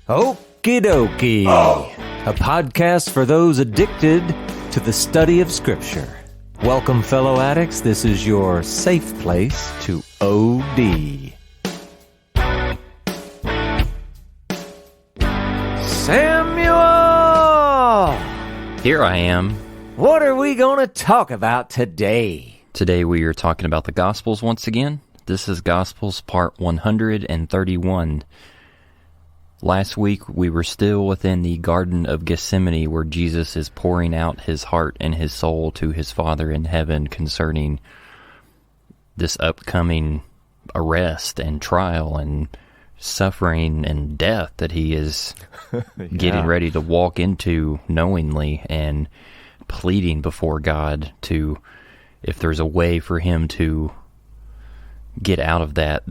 Okie dokie. A podcast for those addicted to the study of Scripture. Welcome, fellow addicts. This is your safe place to OD. Samuel! Here I am. What are we going to talk about today? Today we are talking about the Gospels once again. This is Gospels part 131. Last week we were still within the Garden of Gethsemane where Jesus is pouring out his heart and his soul to his Father in heaven concerning this upcoming arrest and trial and suffering and death that he is getting ready to walk into knowingly, and pleading before God to, if there's a way for him to get out of that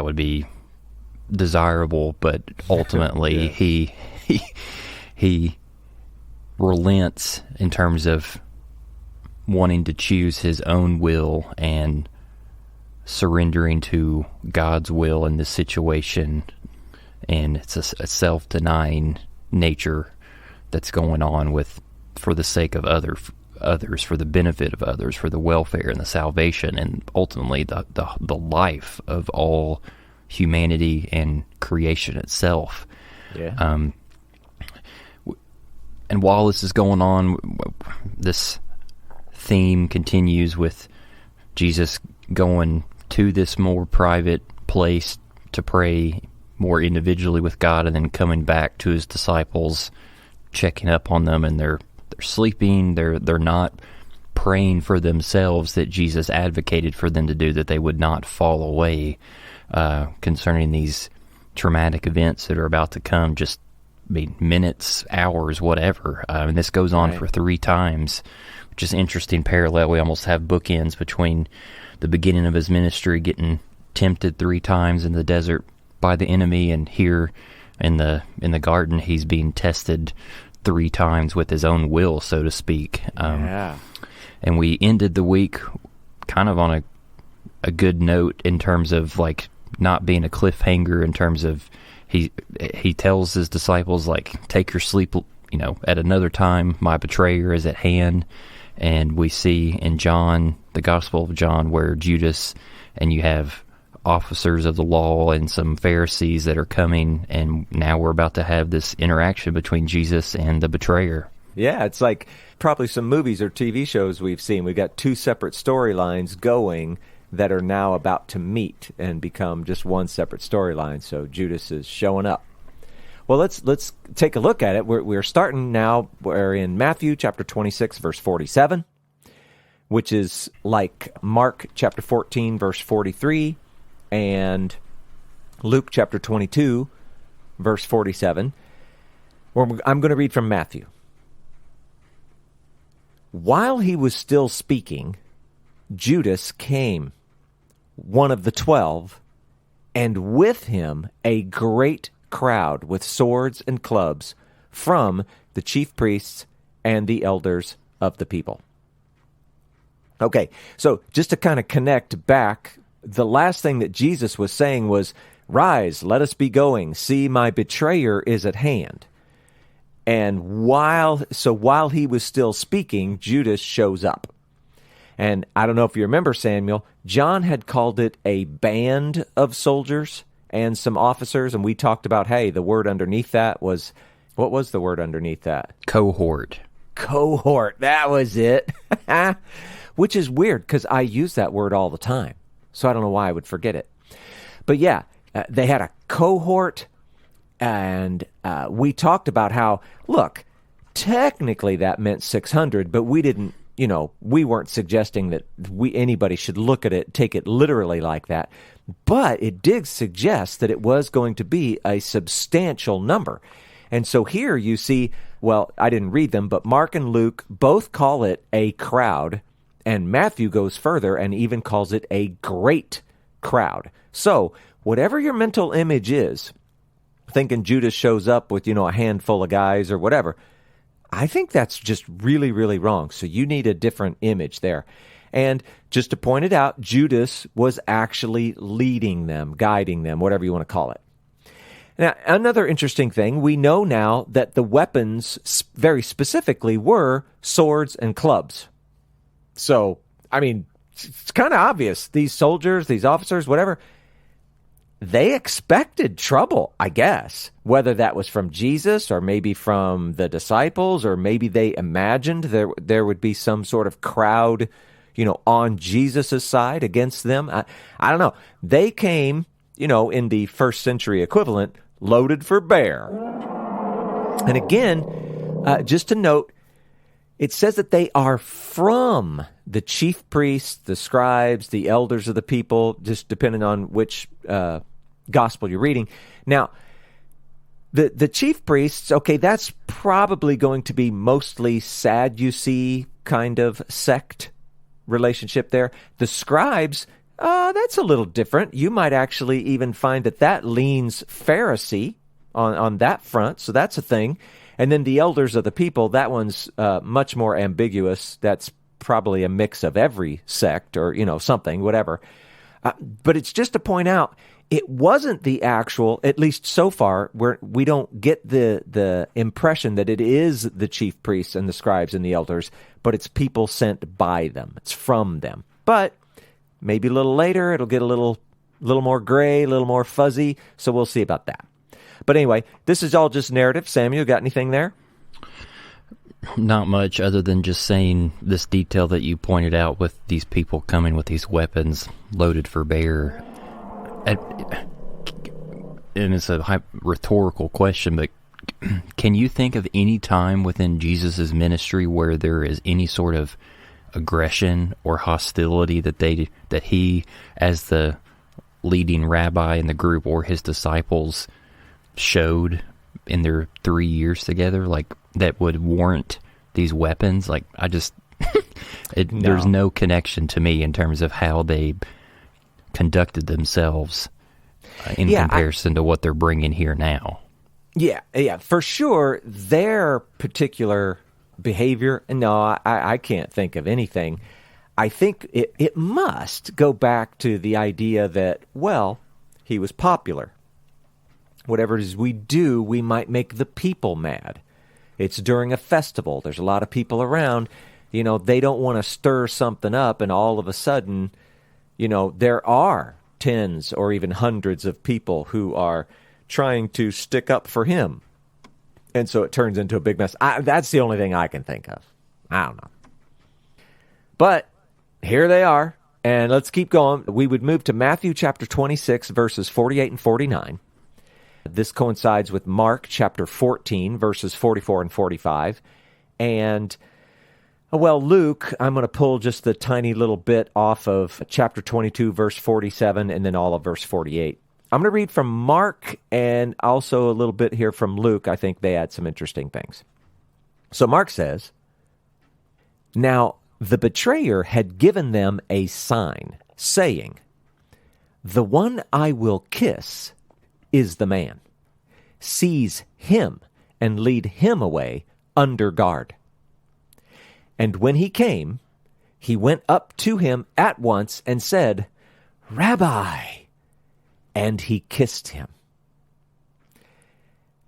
would be desirable, but ultimately he relents in terms of wanting to choose his own will and surrendering to God's will in this situation. And it's a self-denying nature that's going on for the sake of others, for the benefit of others, for the welfare and the salvation, and ultimately the life of all humanity and creation itself. And while this is going on, this theme continues with Jesus going to this more private place to pray more individually with God, and then coming back to his disciples, checking up on them, and they're sleeping. They're not praying for themselves that Jesus advocated for them to do, that they would not fall away concerning these traumatic events that are about to come, just minutes, hours, whatever. And this goes on for 3 times, which is an interesting parallel. We almost have bookends between the beginning of his ministry, getting tempted 3 times in the desert by the enemy, and here in the garden he's being tested 3 times with his own will, so to speak. And we ended the week kind of on a good note in terms of like not being a cliffhanger, in terms of he tells his disciples, like, take your sleep, at another time, my betrayer is at hand. And we see in John, the Gospel of John, where Judas, and you have officers of the law and some Pharisees that are coming, and now we're about to have this interaction between Jesus and the betrayer. Yeah, it's like probably some movies or TV shows we've seen. We've got 2 separate storylines going that are now about to meet and become just one separate storyline. So Judas is showing up. Well, let's take a look at it. We're starting now. We're in Matthew chapter 26, verse 47, which is like Mark chapter 14, verse 43, and Luke chapter 22, verse 47. I'm going to read from Matthew. While he was still speaking, Judas came, one of the 12, and with him a great crowd with swords and clubs from the chief priests and the elders of the people. Okay, so just to kind of connect back, the last thing that Jesus was saying was, "Rise, let us be going. See, my betrayer is at hand." And while he was still speaking, Judas shows up. And I don't know if you remember, Samuel, John had called it a band of soldiers and some officers, and we talked about, hey, the word underneath that was, what was the word underneath that? Cohort. Cohort, that was it. Which is weird, because I use that word all the time, so I don't know why I would forget it. But yeah, they had a cohort, and we talked about how, look, technically that meant 600, but we didn't, we weren't suggesting that anybody should look at it, take it literally like that. But it did suggest that it was going to be a substantial number. And so here you see, well, I didn't read them, but Mark and Luke both call it a crowd, and Matthew goes further and even calls it a great crowd. So whatever your mental image is, thinking Judas shows up with, a handful of guys or whatever, I think that's just really, really wrong. So you need a different image there. And just to point it out, Judas was actually leading them, guiding them, whatever you want to call it. Now, another interesting thing, we know now that the weapons very specifically were swords and clubs. So, I mean, it's kind of obvious. These soldiers, these officers, whatever, they expected trouble, I guess, whether that was from Jesus or maybe from the disciples, or maybe they imagined there would be some sort of crowd, on Jesus' side against them. I don't know. They came, in the first century equivalent, loaded for bear. And again, just to note, it says that they are from the chief priests, the scribes, the elders of the people, just depending on which gospel you're reading. Now, the chief priests, okay, that's probably going to be mostly Sadducee kind of sect relationship there. The scribes, that's a little different. You might actually even find that leans Pharisee on that front, so that's a thing. And then the elders of the people, that one's much more ambiguous. That's probably a mix of every sect or, something, whatever. But it's just to point out, it wasn't the actual, at least so far, where we don't get the impression that it is the chief priests and the scribes and the elders, but it's people sent by them. It's from them. But maybe a little later, it'll get a little more gray, a little more fuzzy, so we'll see about that. But anyway, this is all just narrative. Samuel, got anything there? Not much, other than just saying this detail that you pointed out with these people coming with these weapons loaded for bear. And it's a rhetorical question, but can you think of any time within Jesus' ministry where there is any sort of aggression or hostility that he, as the leading rabbi in the group, or his disciples showed in their 3 years together, like that would warrant these weapons? Like, I just No. There's no connection to me in terms of how they conducted themselves in comparison to what they're bringing here now. Yeah, for sure. Their particular behavior, no, I can't think of anything. I think it must go back to the idea that, well, he was popular. Whatever it is we do, we might make the people mad. It's during a festival. There's a lot of people around. They don't want to stir something up, and all of a sudden, there are tens or even hundreds of people who are trying to stick up for him. And so it turns into a big mess. That's the only thing I can think of. I don't know. But here they are, and let's keep going. We would move to Matthew chapter 26, verses 48 and 49. This coincides with Mark chapter 14, verses 44 and 45. And, Luke, I'm going to pull just the tiny little bit off of chapter 22, verse 47, and then all of verse 48. I'm going to read from Mark and also a little bit here from Luke. I think they add some interesting things. So Mark says, "Now the betrayer had given them a sign, saying, 'The one I will kiss is the man. Seize him and lead him away under guard.' And when he came, he went up to him at once and said, 'Rabbi,' and he kissed him."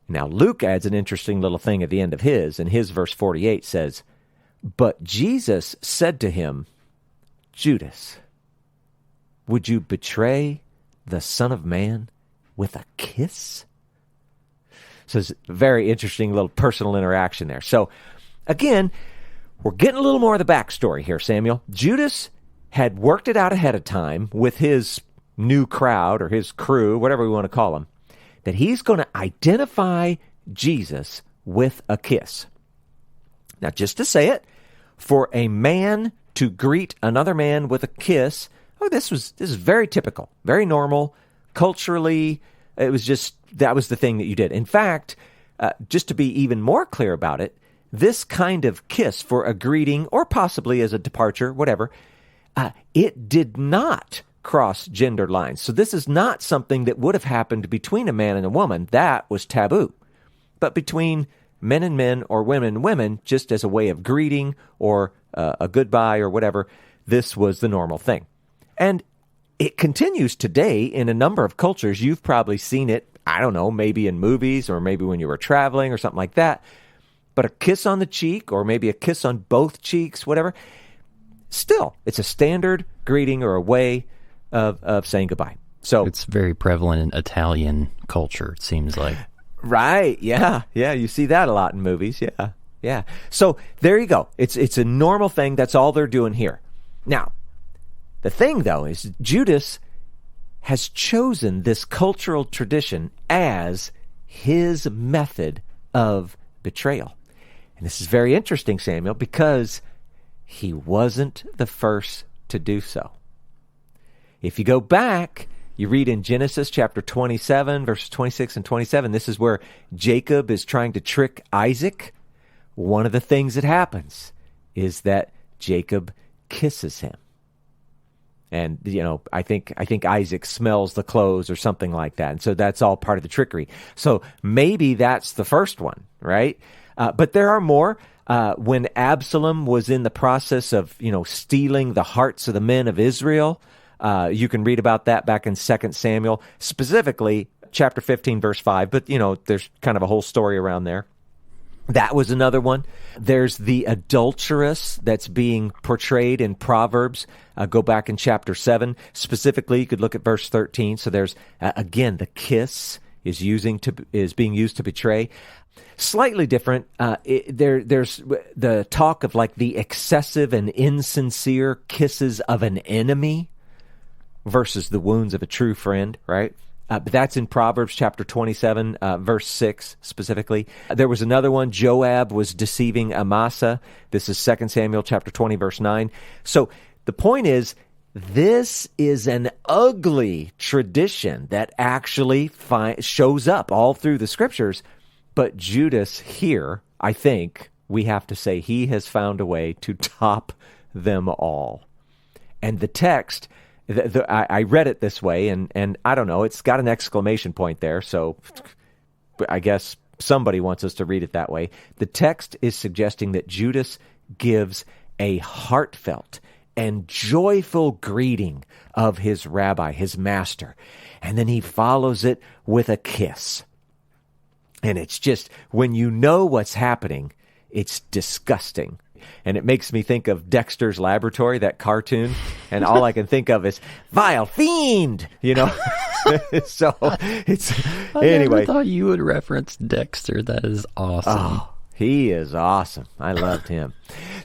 Now Luke adds an interesting little thing at the end of his, and his verse 48 says, "But Jesus said to him, 'Judas, would you betray the Son of Man with a kiss?'" So it's a very interesting little personal interaction there. So again, we're getting a little more of the backstory here, Samuel. Judas had worked it out ahead of time with his new crowd or his crew, whatever we want to call them, that he's going to identify Jesus with a kiss. Now, just to say it, for a man to greet another man with a kiss, this is very typical, very normal. Culturally, that was the thing that you did. In fact, just to be even more clear about it, this kind of kiss for a greeting or possibly as a departure, whatever, it did not cross gender lines. So this is not something that would have happened between a man and a woman. That was taboo. But between men and men or women and women, just as a way of greeting or a goodbye or whatever, this was the normal thing. And it continues today in a number of cultures. You've probably seen it. I don't know, maybe in movies or maybe when you were traveling or something like that. But a kiss on the cheek or maybe a kiss on both cheeks, whatever, still, it's a standard greeting or a way of saying goodbye. So it's very prevalent in Italian culture, it seems like. Right, yeah. You see that a lot in movies, yeah. So there you go. It's a normal thing. That's all they're doing here. Now, the thing, though, is Judas has chosen this cultural tradition as his method of betrayal. And this is very interesting, Samuel, because he wasn't the first to do so. If you go back, you read in Genesis chapter 27, verses 26 and 27, this is where Jacob is trying to trick Isaac. One of the things that happens is that Jacob kisses him. And, I think Isaac smells the clothes or something like that. And so that's all part of the trickery. So maybe that's the first one, right? But there are more. When Absalom was in the process of, stealing the hearts of the men of Israel, you can read about that back in 2 Samuel, specifically chapter 15, verse 5. But, there's kind of a whole story around there. That was another one. There's the adulteress that's being portrayed in Proverbs. Go back in chapter 7. Specifically, you could look at verse 13. So there's, again, the kiss is being used to betray. Slightly different. There's the talk of like the excessive and insincere kisses of an enemy versus the wounds of a true friend, right? But that's in Proverbs chapter 27, verse 6 specifically. There was another one. Joab was deceiving Amasa. This is 2 Samuel chapter 20, verse 9. So the point is, this is an ugly tradition that actually shows up all through the scriptures. But Judas here, I think we have to say he has found a way to top them all. And the text... I read it this way, and I don't know, it's got an exclamation point there, so I guess somebody wants us to read it that way. The text is suggesting that Judas gives a heartfelt and joyful greeting of his rabbi, his master, and then he follows it with a kiss. And it's just, when you know what's happening, it's disgusting. And it makes me think of Dexter's Laboratory, that cartoon, and all I can think of is vile fiend, So it's I anyway. never thought you would reference Dexter. That is awesome. Oh, he is awesome. I loved him.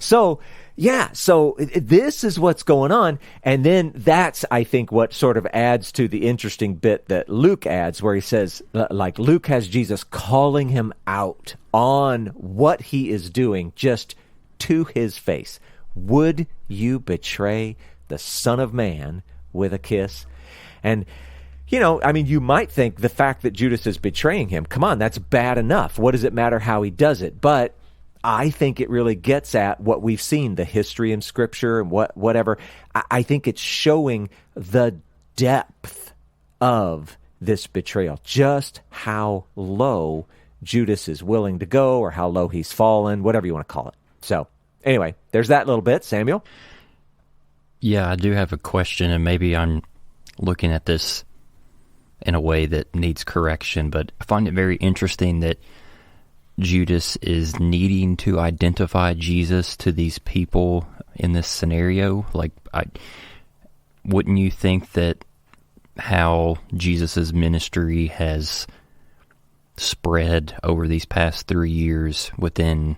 So yeah, so this is what's going on, and then that's, I think, what sort of adds to the interesting bit that Luke adds, where he says, like, Luke has Jesus calling him out on what he is doing, just to his face. Would you betray the Son of Man with a kiss? And, you might think the fact that Judas is betraying him, come on, that's bad enough. What does it matter how he does it? But I think it really gets at what we've seen, the history in Scripture and whatever. I think it's showing the depth of this betrayal, just how low Judas is willing to go, or how low he's fallen, whatever you want to call it. So anyway, there's that little bit. Samuel? Yeah, I do have a question, and maybe I'm looking at this in a way that needs correction, but I find it very interesting that Judas is needing to identify Jesus to these people in this scenario. Like, wouldn't you think that how Jesus' ministry has spread over these past 3 years within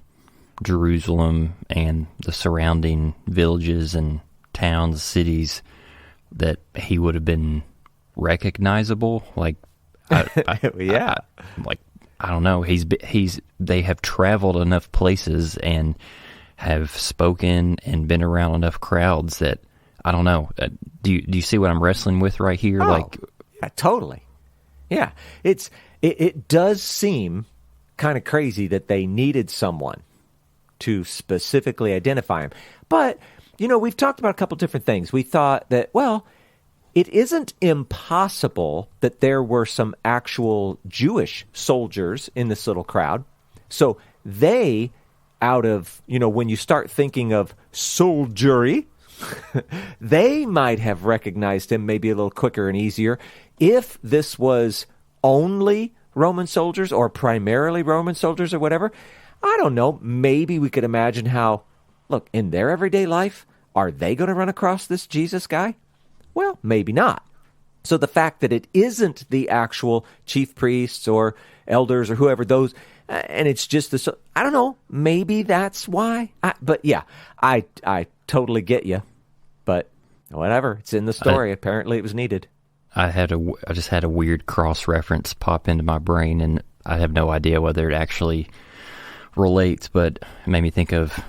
Jerusalem and the surrounding villages and towns, cities, that he would have been recognizable? Like, yeah. I don't know. They have traveled enough places and have spoken and been around enough crowds that, I don't know. Do you see what I'm wrestling with right here? Oh, yeah, totally. Yeah, it does seem kind of crazy that they needed someone to specifically identify him. But, we've talked about a couple different things. We thought that, well, it isn't impossible that there were some actual Jewish soldiers in this little crowd. So they, out of, when you start thinking of soldiery, they might have recognized him maybe a little quicker and easier if this was only Roman soldiers or primarily Roman soldiers or whatever? I don't know. Maybe we could imagine how, look, in their everyday life, are they going to run across this Jesus guy? Well, maybe not. So the fact that it isn't the actual chief priests or elders or whoever those, and it's just this, I don't know, maybe that's why. But yeah, I totally get you. But whatever, it's in the story. Apparently it was needed. I just had a weird cross-reference pop into my brain, and I have no idea whether it actually relates, but it made me think of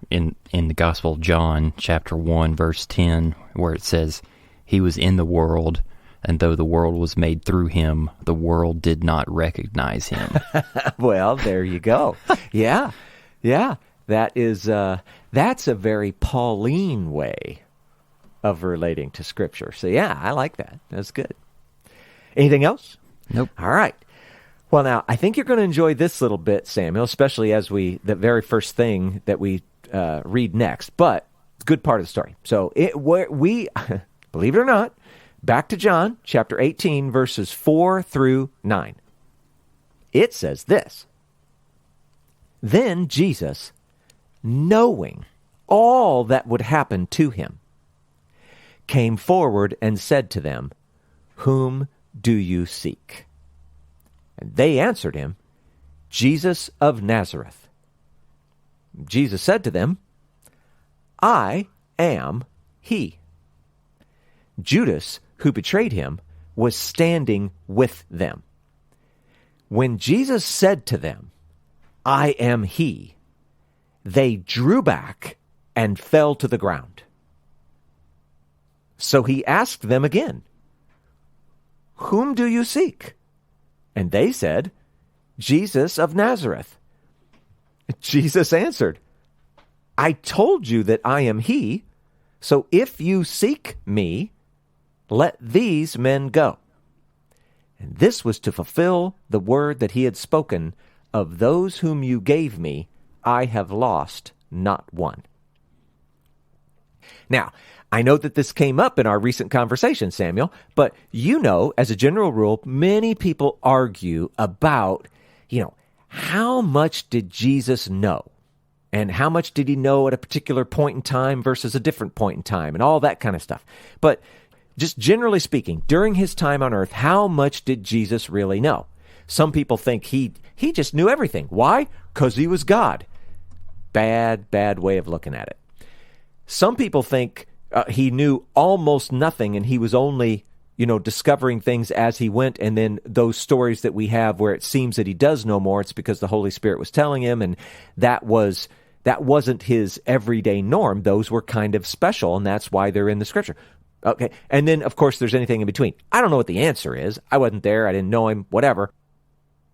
in the Gospel of John, chapter 1, verse 10, where it says, "He was in the world, and though the world was made through him, the world did not recognize him." Well, there you go. Yeah. That's a very Pauline way of relating to Scripture. So yeah, I like that. That's good. Anything else? Nope. All right. Well, now, I think you're going to enjoy this little bit, Samuel, especially as the very first thing that we read next. But it's a good part of the story. So we, believe it or not, back to John, chapter 18, verses 4 through 9. It says this: "Then Jesus, knowing all that would happen to him, came forward and said to them, 'Whom do you seek?' And they answered him, 'Jesus of Nazareth.' Jesus said to them, 'I am he.' Judas, who betrayed him, was standing with them. When Jesus said to them, 'I am he,' they drew back and fell to the ground. So he asked them again, 'Whom do you seek?' And they said, 'Jesus of Nazareth.' Jesus answered, 'I told you that I am he, so if you seek me, let these men go.' And this was to fulfill the word that he had spoken, 'Of those whom you gave me, I have lost not one.'" Now, I know that this came up in our recent conversation, Samuel, but as a general rule, many people argue about, how much did Jesus know? And how much did he know at a particular point in time versus a different point in time and all that kind of stuff. But just generally speaking, during his time on earth, how much did Jesus really know? Some people think he just knew everything. Why? Because he was God. Bad way of looking at it. Some people think he knew almost nothing and he was only, discovering things as he went. And then those stories that we have where it seems that he does know more, it's because the Holy Spirit was telling him, and that wasn't his everyday norm. Those were kind of special, and that's why they're in the Scripture. Okay. And then, of course, there's anything in between. I don't know what the answer is. I wasn't there. I didn't know him, whatever.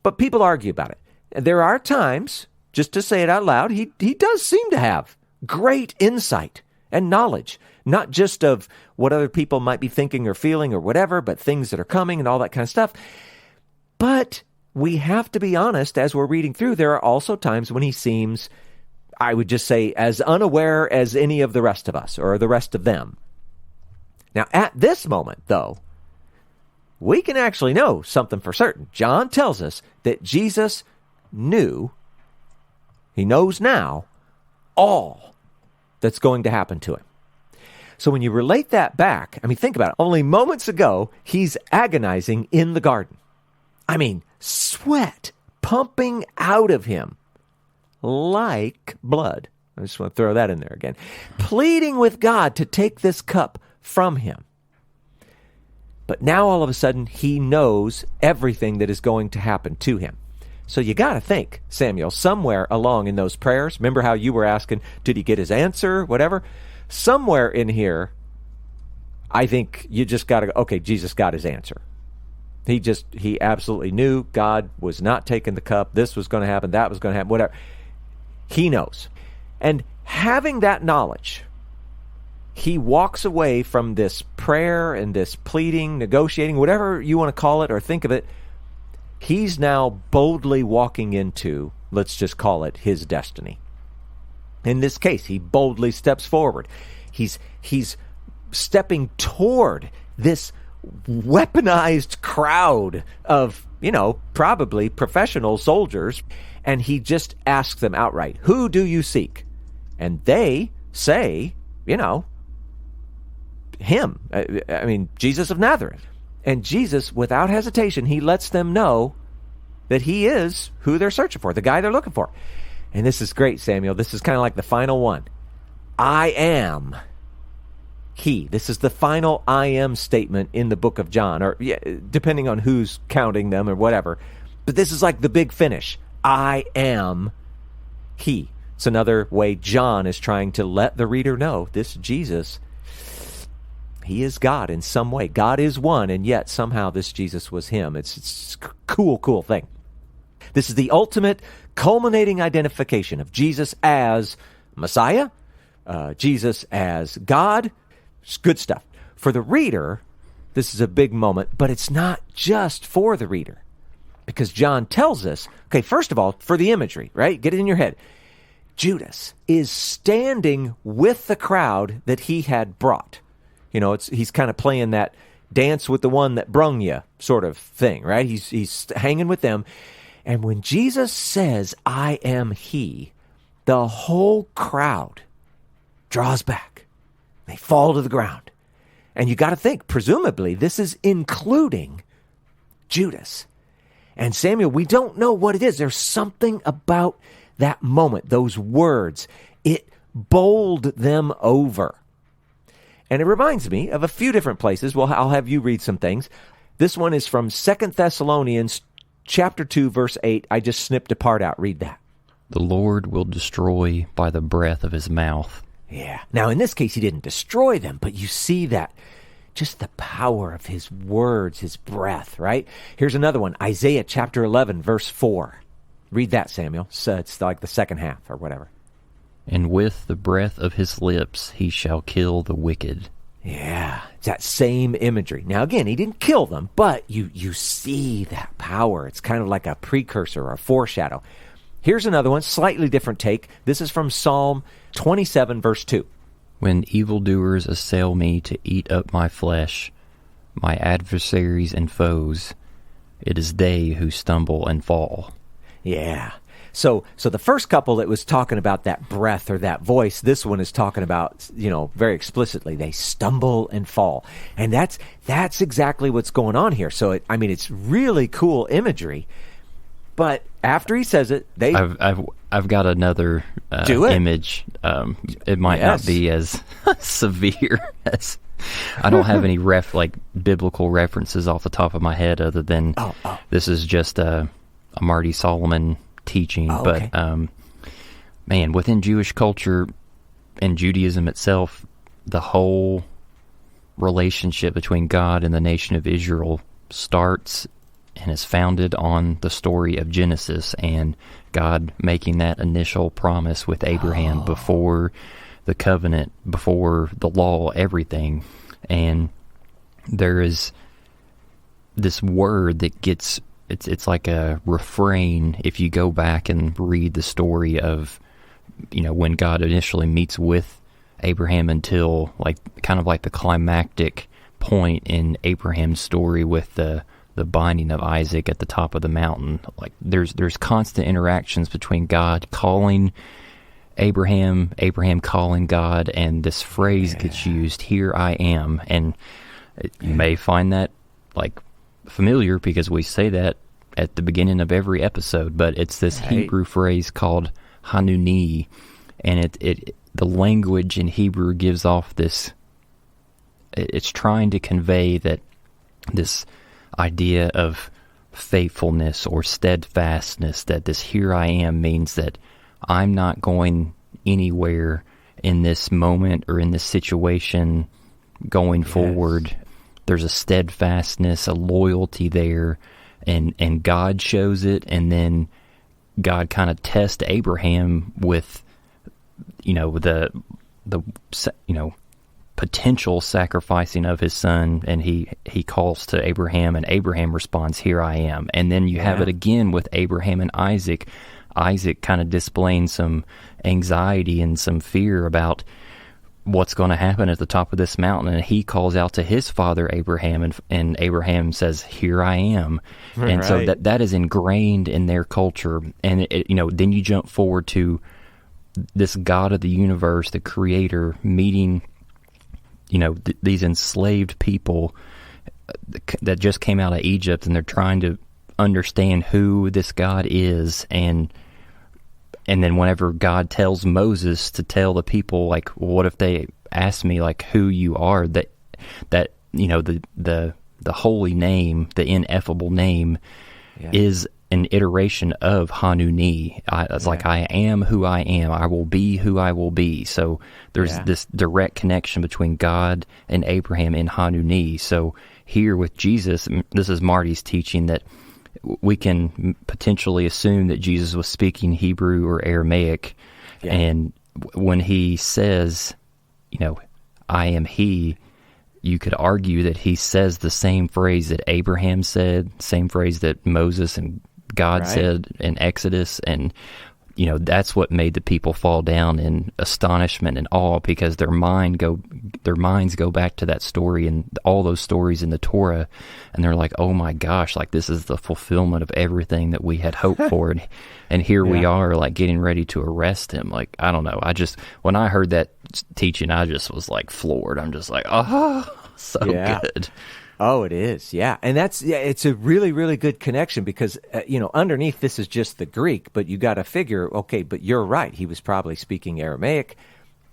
But people argue about it. There are times, just to say it out loud, he does seem to have great insight and knowledge, not just of what other people might be thinking or feeling or whatever, but things that are coming and all that kind of stuff. But we have to be honest, as we're reading through, there are also times when he seems, I would just say, as unaware as any of the rest of us or the rest of them. Now, at this moment, though, we can actually know something for certain. John tells us that Jesus knew, he knows now, all that's going to happen to him. So when you relate that back, think about it. Only moments ago, he's agonizing in the garden. Sweat pumping out of him like blood. I just want to throw that in there again. Pleading with God to take this cup from him. But now all of a sudden, he knows everything that is going to happen to him. So you got to think, Samuel, somewhere along in those prayers, remember how you were asking, did he get his answer, whatever? Somewhere in here, I think you just got to go, okay, Jesus got his answer. He absolutely knew God was not taking the cup. This was going to happen. That was going to happen, whatever. He knows. And having that knowledge, he walks away from this prayer and this pleading, negotiating, whatever you want to call it or think of it. He's now boldly walking into, let's just call it, his destiny. In this case, he boldly steps forward. He's stepping toward this weaponized crowd of, probably professional soldiers. And he just asks them outright, who do you seek? And they say, him. I mean, Jesus of Nazareth. And Jesus, without hesitation, he lets them know that he is who they're searching for, the guy they're looking for. And this is great, Samuel. This is kind of like the final one. I am he. This is the final I am statement in the book of John, or depending on who's counting them or whatever. But this is like the big finish. I am he. It's another way John is trying to let the reader know this Jesus, he is God in some way. God is one, and yet somehow this Jesus was him. It's a cool thing. This is the ultimate culminating identification of Jesus as Messiah, Jesus as God. It's good stuff. For the reader, this is a big moment, but it's not just for the reader. Because John tells us, okay, first of all, for the imagery, right? Get it in your head. Judas is standing with the crowd that he had brought. He's kind of playing that dance with the one that brung you sort of thing, right? He's hanging with them. And when Jesus says, I am he, the whole crowd draws back. They fall to the ground. And you got to think, presumably, this is including Judas. And Samuel, we don't know what it is. There's something about that moment, those words. It bowled them over. And it reminds me of a few different places. Well, I'll have you read some things. This one is from 2 Thessalonians chapter 2, verse 8. I just snipped a part out. Read that. The Lord will destroy by the breath of his mouth. Yeah. Now, in this case, he didn't destroy them, but you see that. Just the power of his words, his breath, right? Here's another one. Isaiah chapter 11, verse 4. Read that, Samuel. So it's like the second half or whatever. And with the breath of his lips he shall kill the wicked. Yeah, it's that same imagery. Now, again, he didn't kill them, but you see that power. It's kind of like a precursor or a foreshadow. Here's another one, slightly different take. This is from Psalm 27, verse 2. When evildoers assail me to eat up my flesh, my adversaries and foes, it is they who stumble and fall. Yeah. So the first couple that was talking about that breath or that voice, this one is talking about, very explicitly, they stumble and fall. And that's exactly what's going on here. So, it's really cool imagery. But after he says it, I've got another image. It might not be as severe as I don't have any biblical references off the top of my head other than this is just a Marty Solomon teaching. Okay. But man, within Jewish culture and Judaism itself, the whole relationship between God and the nation of Israel starts and is founded on the story of Genesis and God making that initial promise with Abraham before the covenant, before the law, everything. And there is this word that gets, it's like a refrain if you go back and read the story of, when God initially meets with Abraham until kind of like the climactic point in Abraham's story with the binding of Isaac at the top of the mountain. There's constant interactions between God calling Abraham calling God, and this phrase gets used, here I am. And you may find that familiar because we say that at the beginning of every episode, but it's this Hebrew phrase called Hanuni, and the language in Hebrew gives off this, it's trying to convey that this idea of faithfulness or steadfastness, that this here I am means that I'm not going anywhere in this moment or in this situation going forward. There's a steadfastness, a loyalty there, and God shows it, and then God kind of tests Abraham with, the potential sacrificing of his son, and he calls to Abraham, and Abraham responds, here I am. And then you have it again with Abraham and Isaac. Isaac kind of displaying some anxiety and some fear about what's going to happen at the top of this mountain. And he calls out to his father Abraham, and Abraham says, "Here I am." And Right. so that is ingrained in their culture. And then you jump forward to this God of the universe, the creator, meeting these enslaved people that just came out of Egypt, and they're trying to understand who this God is. And then whenever God tells Moses to tell the people, like, what if they ask me, like, who you are, that the holy name, the ineffable name, is an iteration of Hanuni. It's like, I am who I am. I will be who I will be. So there's this direct connection between God and Abraham in Hanuni. So here with Jesus, this is Marty's teaching, that we can potentially assume that Jesus was speaking Hebrew or Aramaic. Yeah. And when he says, I am he, you could argue that he says the same phrase that Abraham said, same phrase that Moses and God said in Exodus. And, that's what made the people fall down in astonishment and awe, because their minds go back to that story and all those stories in the Torah. And they're like, oh my gosh, like, this is the fulfillment of everything that we had hoped for. And here we are, like, getting ready to arrest him. Like, I don't know. When I heard that teaching, I just was like floored. I'm just like, so good. Oh, it is, yeah. And it's a really, really good connection, because, underneath this is just the Greek, but you got to figure, okay, but you're right. He was probably speaking Aramaic,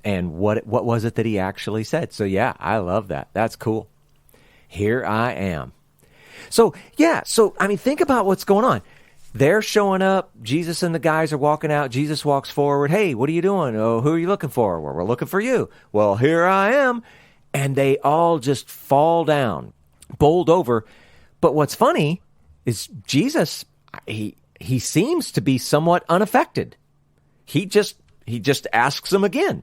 and what was it that he actually said? So, yeah, I love that. That's cool. Here I am. So, think about what's going on. They're showing up. Jesus and the guys are walking out. Jesus walks forward. Hey, what are you doing? Oh, who are you looking for? Well, we're looking for you. Well, here I am. And they all just fall down, bowled over. But what's funny is Jesus, he seems to be somewhat unaffected. He just asks them again,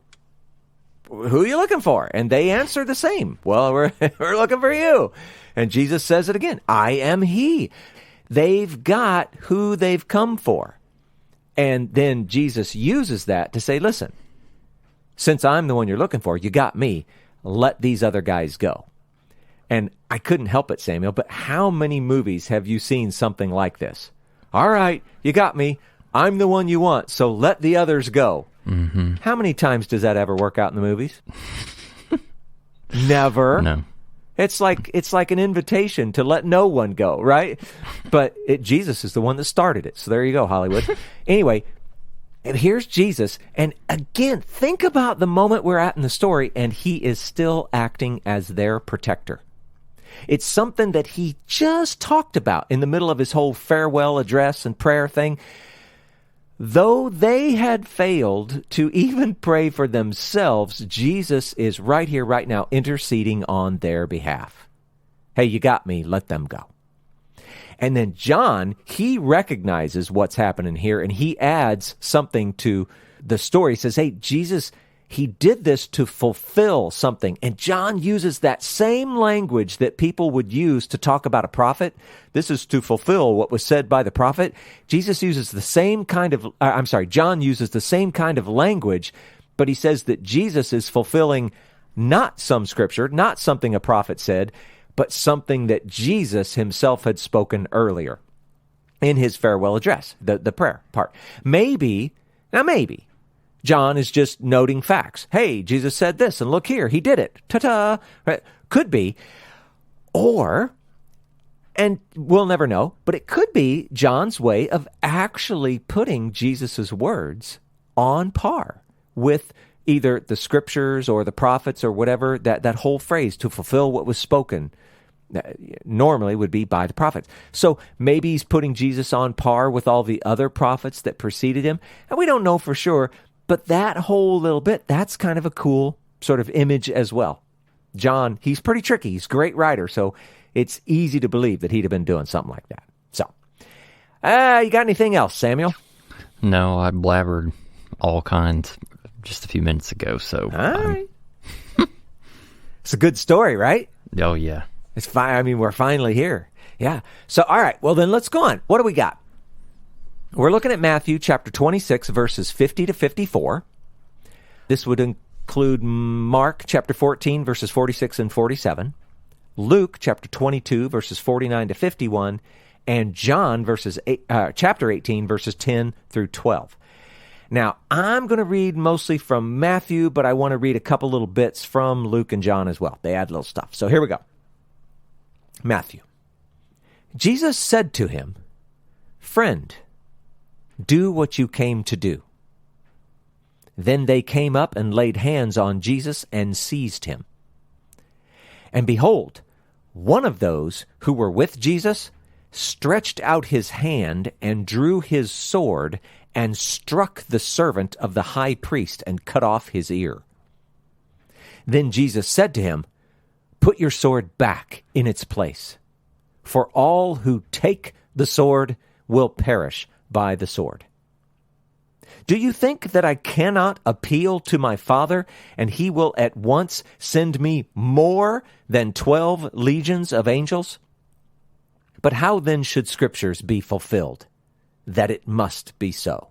who are you looking for? And they answer the same. Well, we're looking for you. And Jesus says it again. I am he. They've got who they've come for. And then Jesus uses that to say, listen, since I'm the one you're looking for, you got me. Let these other guys go. And I couldn't help it, Samuel, but how many movies have you seen something like this? All right, you got me. I'm the one you want, so let the others go. Mm-hmm. How many times does that ever work out in the movies? Never. No. It's like an invitation to let no one go, right? But Jesus is the one that started it. So there you go, Hollywood. Anyway, and here's Jesus. And again, think about the moment we're at in the story, and he is still acting as their protector. It's something that he just talked about in the middle of his whole farewell address and prayer thing. Though they had failed to even pray for themselves, Jesus is right here, right now, interceding on their behalf. Hey, you got me. Let them go. And then John, he recognizes what's happening here, and he adds something to the story. He says, hey, Jesus, he did this to fulfill something. And John uses that same language that people would use to talk about a prophet. This is to fulfill what was said by the prophet. Jesus uses the same kind of, John uses the same kind of language, but he says that Jesus is fulfilling not some scripture, not something a prophet said, but something that Jesus himself had spoken earlier in his farewell address, the prayer part. Maybe, John is just noting facts. Hey, Jesus said this, and look here, he did it. Ta-ta! Right? Could be. Or, and we'll never know, but it could be John's way of actually putting Jesus' words on par with either the scriptures or the prophets or whatever, that whole phrase, to fulfill what was spoken, normally would be by the prophets. So maybe he's putting Jesus on par with all the other prophets that preceded him, and we don't know for sure. But that whole little bit, that's kind of a cool sort of image as well. John, he's pretty tricky. He's a great writer, so it's easy to believe that he'd have been doing something like that. So, you got anything else, Samuel? No, I blabbered all kinds just a few minutes ago, so... All right. It's a good story, right? Oh, yeah. It's fine. I mean, we're finally here. Yeah. So, all right. Well, then let's go on. What do we got? We're looking at Matthew chapter 26, verses 50 to 54. This would include Mark chapter 14, verses 46 and 47, Luke chapter 22, verses 49 to 51, and John chapter 18, verses 10 through 12. Now, I'm going to read mostly from Matthew, but I want to read a couple little bits from Luke and John as well. They add little stuff. So here we go. Matthew. Jesus said to him, "Friend, do what you came to do." Then they came up and laid hands on Jesus and seized him. And behold, one of those who were with Jesus stretched out his hand and drew his sword and struck the servant of the high priest and cut off his ear. Then Jesus said to him, "Put your sword back in its place, for all who take the sword will perish by the sword. Do you think that I cannot appeal to my Father, and he will at once send me more than 12 legions of angels? But how then should Scriptures be fulfilled, that it must be so?"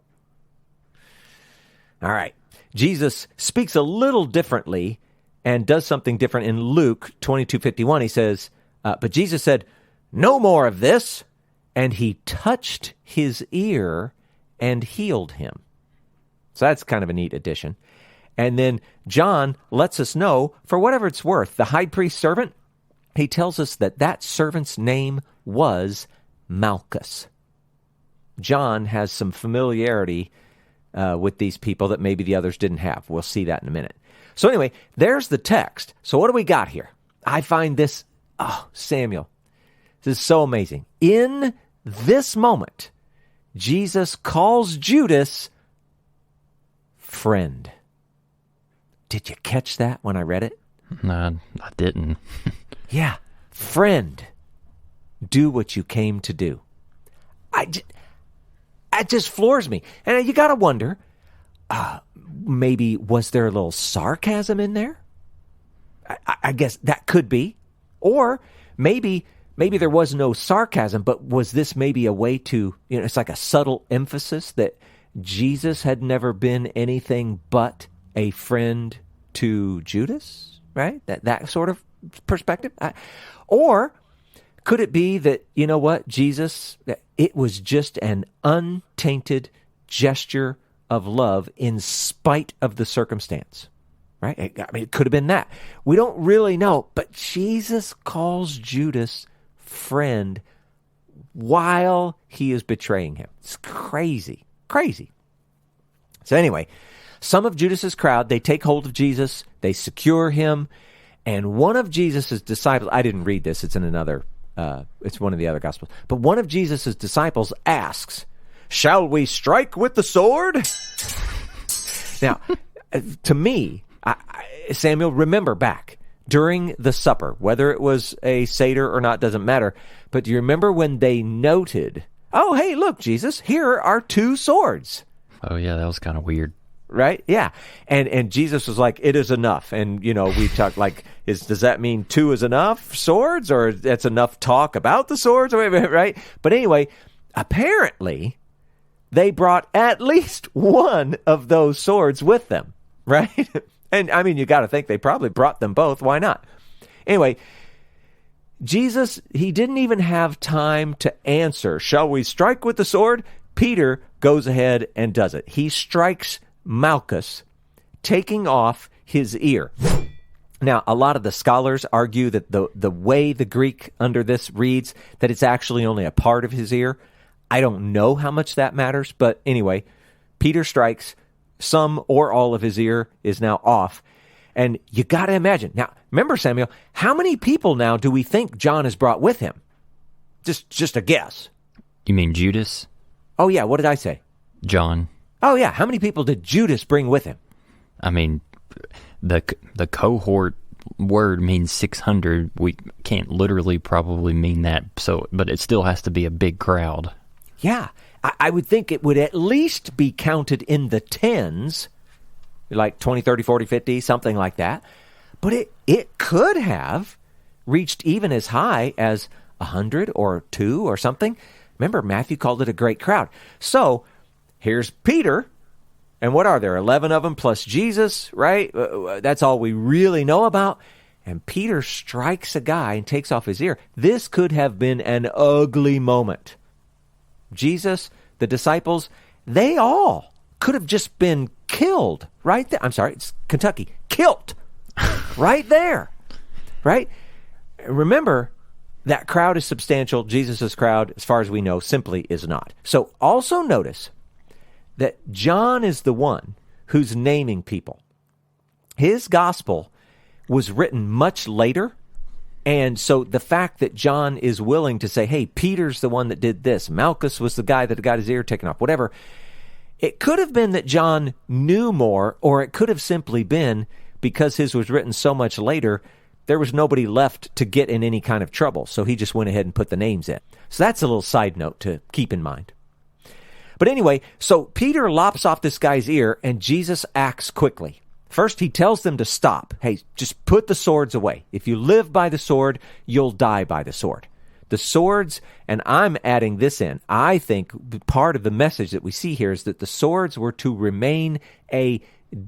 All right. Jesus speaks a little differently and does something different in Luke 22:51. He says, but Jesus said, "No more of this." And he touched his ear and healed him. So that's kind of a neat addition. And then John lets us know, for whatever it's worth, the high priest servant, he tells us that that servant's name was Malchus. John has some familiarity with these people that maybe the others didn't have. We'll see that in a minute. So anyway, there's the text. So what do we got here? I find this, Samuel, this is so amazing. In this moment, Jesus calls Judas friend. Did you catch that when I read it? No, I didn't. Yeah, friend, do what you came to do. That just floors me. And you got to wonder, maybe was there a little sarcasm in there? I guess that could be. Or maybe there was no sarcasm, but was this maybe a way to, it's like a subtle emphasis that Jesus had never been anything but a friend to Judas, right? That sort of perspective. Or could it be that, Jesus, it was just an untainted gesture of love in spite of the circumstance, right? It could have been that. We don't really know, but Jesus calls Judas friend while he is betraying him. It's crazy. So anyway, some of Judas's crowd, they take hold of Jesus, they secure him, and one of Jesus's disciples, I didn't read this, it's in it's one of the other Gospels, but one of Jesus's disciples asks, "Shall we strike with the sword?" Now, to me, Samuel, remember back during the supper, whether it was a Seder or not, doesn't matter, but do you remember when they noted, "Oh, hey, look, Jesus, here are 2 swords." Oh, yeah, that was kind of weird. Right? Yeah. And Jesus was like, "It is enough." And, we talked like, does that mean 2 is enough swords, or that's enough talk about the swords? Right? But anyway, apparently they brought at least one of those swords with them, right? And I mean, you got to think they probably brought them both. Why not? Anyway, Jesus, he didn't even have time to answer, "Shall we strike with the sword?" Peter goes ahead and does it. He strikes Malchus, taking off his ear. Now, a lot of the scholars argue that the way the Greek under this reads, that it's actually only a part of his ear. I don't know how much that matters, but anyway, Peter strikes, some or all of his ear is now off. And you got to imagine. Now, remember, Samuel, how many people now do we think John has brought with him? Just a guess. You mean Judas? Oh, yeah. What did I say? John. Oh, yeah. How many people did Judas bring with him? I mean, the cohort word means 600. We can't literally probably mean that. So, but it still has to be a big crowd. Yeah. I would think it would at least be counted in the tens, like 20, 30, 40, 50, something like that. But it could have reached even as high as 100 or 2 or something. Remember, Matthew called it a great crowd. So here's Peter, And what are there? 11 of them plus Jesus, right? That's all we really know about. And Peter strikes a guy and takes off his ear. This could have been an ugly moment. Jesus, the disciples, they all could have just been killed right there. I'm sorry, it's Kentucky. Killed right there, right? Remember, that crowd is substantial. Jesus' crowd, as far as we know, simply is not. So also notice that John is the one who's naming people. His gospel was written much later, and so the fact that John is willing to say, hey, Peter's the one that did this, Malchus was the guy that got his ear taken off, whatever, it could have been that John knew more, or it could have simply been because his was written so much later, there was nobody left to get in any kind of trouble, so he just went ahead and put the names in. So that's a little side note to keep in mind. But anyway, so Peter lops off this guy's ear, and Jesus acts quickly. First, he tells them to stop. Hey, just put the swords away. If you live by the sword, you'll die by the sword. The swords, and I'm adding this in, I think part of the message that we see here is that the swords were to remain a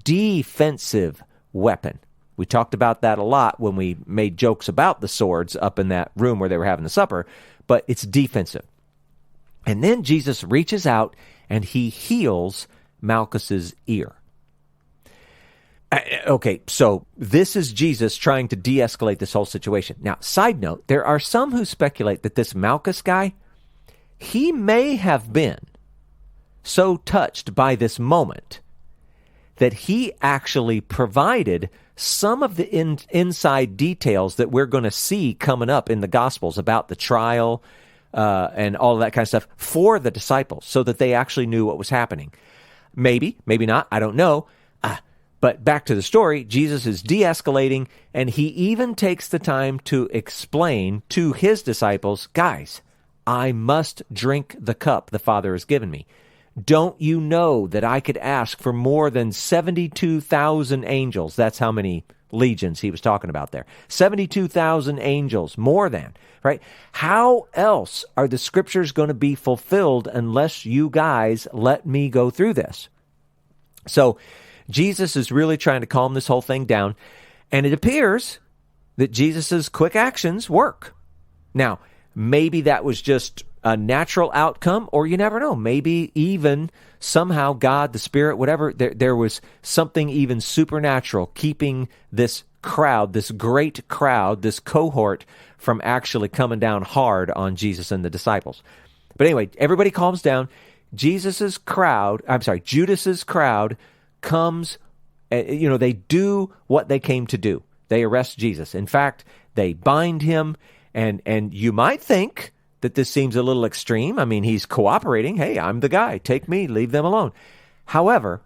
defensive weapon. We talked about that a lot when we made jokes about the swords up in that room where they were having the supper, but it's defensive. And then Jesus reaches out and he heals Malchus's ear. Okay, so this is Jesus trying to de-escalate this whole situation. Now, side note, there are some who speculate that this Malchus guy, he may have been so touched by this moment that he actually provided some of the inside details that we're going to see coming up in the Gospels about the trial and all of that kind of stuff for the disciples so that they actually knew what was happening. Maybe, maybe not, I don't know. But back to the story, Jesus is de-escalating, and he even takes the time to explain to his disciples, guys, I must drink the cup the Father has given me. Don't you know that I could ask for more than 72,000 angels? That's how many legions he was talking about there. 72,000 angels, more than, right? How else are the scriptures going to be fulfilled unless you guys let me go through this? So Jesus is really trying to calm this whole thing down, and it appears that Jesus' quick actions work. Now, maybe that was just a natural outcome, or you never know. Maybe even somehow God, the Spirit, whatever, there was something even supernatural keeping this crowd, this great crowd, this cohort from actually coming down hard on Jesus and the disciples. But anyway, everybody calms down. Judas's crowd comes, they do what they came to do. They arrest Jesus. In fact, they bind him, and you might think that this seems a little extreme. I mean, he's cooperating. Hey, I'm the guy. Take me. Leave them alone. However,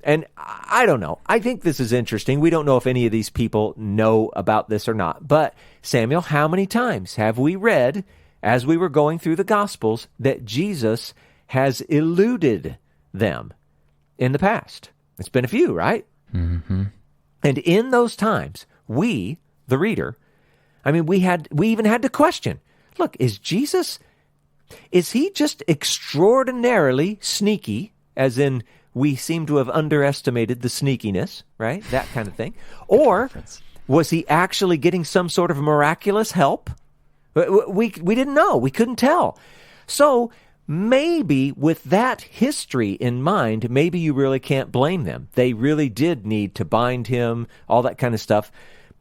and I don't know. I think this is interesting. We don't know if any of these people know about this or not. But, Samuel, how many times have we read, as we were going through the Gospels, that Jesus has eluded them in the past? It's been a few, right? Mm-hmm. And in those times, we, the reader, we even had to question, look, is he just extraordinarily sneaky, as in we seem to have underestimated the sneakiness, right? That kind of thing. Or was he actually getting some sort of miraculous help? We didn't know. We couldn't tell. So maybe with that history in mind, maybe you really can't blame them. They really did need to bind him, all that kind of stuff,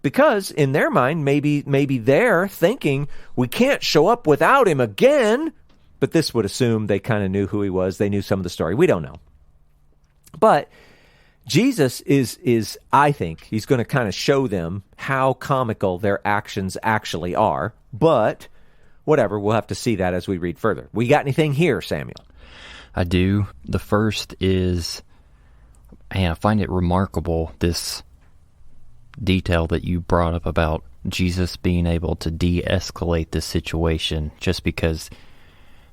because in their mind, maybe they're thinking, we can't show up without him again. But this would assume they kind of knew who he was. They knew some of the story. We don't know. But Jesus is I think, he's going to kind of show them how comical their actions actually are. But whatever, we'll have to see that as we read further. We got anything here, Samuel? I do. The first is, I find it remarkable, this detail that you brought up about Jesus being able to de-escalate this situation, just because,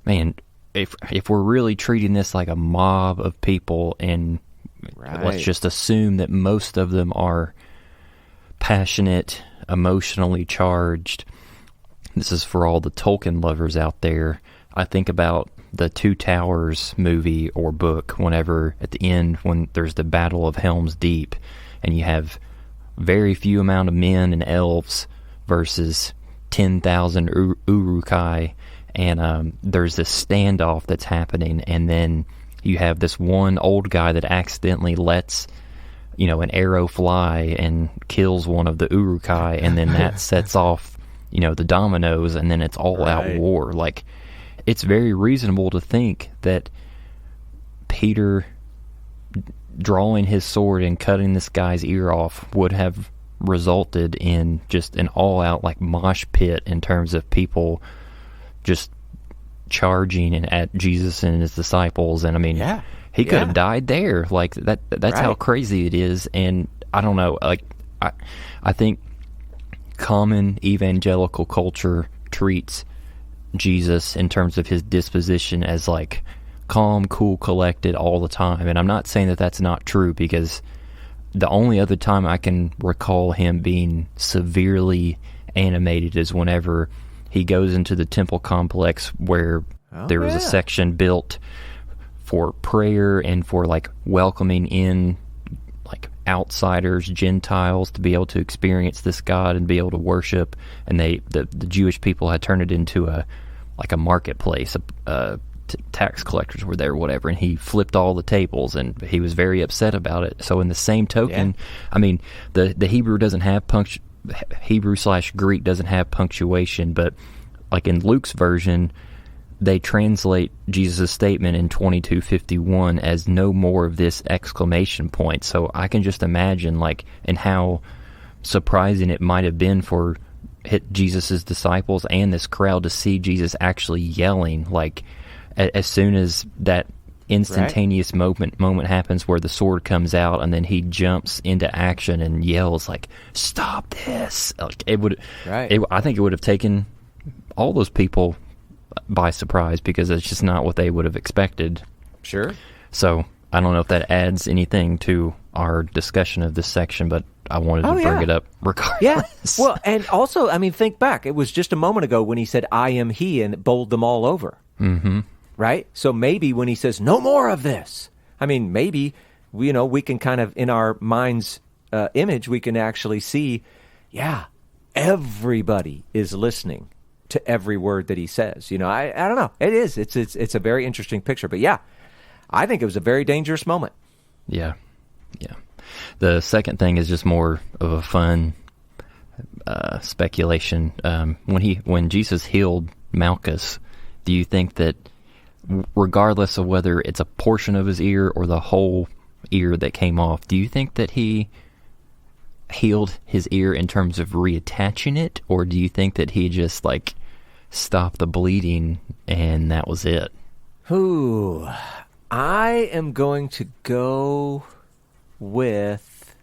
man, if we're really treating this like a mob of people, and let's just assume that most of them are passionate, emotionally charged. This is for all the Tolkien lovers out there. I think about the Two Towers movie or book, whenever at the end when there's the Battle of Helm's Deep, and you have very few amount of men and elves versus 10,000 Uruk-hai, and there's this standoff that's happening, and then you have this one old guy that accidentally lets an arrow fly and kills one of the Uruk-hai, and then that sets off the dominoes, and then it's all out war. Like, it's very reasonable to think that Peter drawing his sword and cutting this guy's ear off would have resulted in just an all-out like mosh pit in terms of people just charging and at Jesus and his disciples. And I mean, he could have died there. Like that's how crazy it is. And I don't know, like I think common evangelical culture treats Jesus in terms of his disposition as like calm, cool, collected all the time. And I'm not saying that that's not true, because the only other time I can recall him being severely animated is whenever he goes into the temple complex where there was a section built for prayer and for like welcoming in like outsiders, Gentiles, to be able to experience this God and be able to worship. And the Jewish people had turned it into a marketplace. Tax collectors were there, whatever, and he flipped all the tables, and he was very upset about it. So in the same token, I mean, the Hebrew doesn't have Hebrew/Greek doesn't have punctuation, but like in Luke's version, they translate Jesus' statement in 22:51 as "no more of this!" exclamation point. So I can just imagine like, and how surprising it might have been for Jesus' disciples and this crowd to see Jesus actually yelling, like, as soon as that instantaneous moment happens where the sword comes out and then he jumps into action and yells like, "Stop this!" Like, I think it would have taken all those people by surprise, because it's just not what they would have expected. Sure. So I don't know if that adds anything to our discussion of this section, but I wanted to bring it up regardless. Yeah. Well, and also, I mean, think back. It was just a moment ago when he said, "I am he," and it bowled them all over. Mm-hmm. Right? So maybe when he says, "No more of this," I mean, maybe, we can kind of, in our mind's image, we can actually see, everybody is listening to every word that he says. I don't know. It is. It's a very interesting picture. But I think it was a very dangerous moment. Yeah. Yeah. The second thing is just more of a fun speculation. When Jesus healed Malchus, do you think that, regardless of whether it's a portion of his ear or the whole ear that came off, do you think that he healed his ear in terms of reattaching it, or do you think that he just like stopped the bleeding and that was it? Ooh, I am going to go with,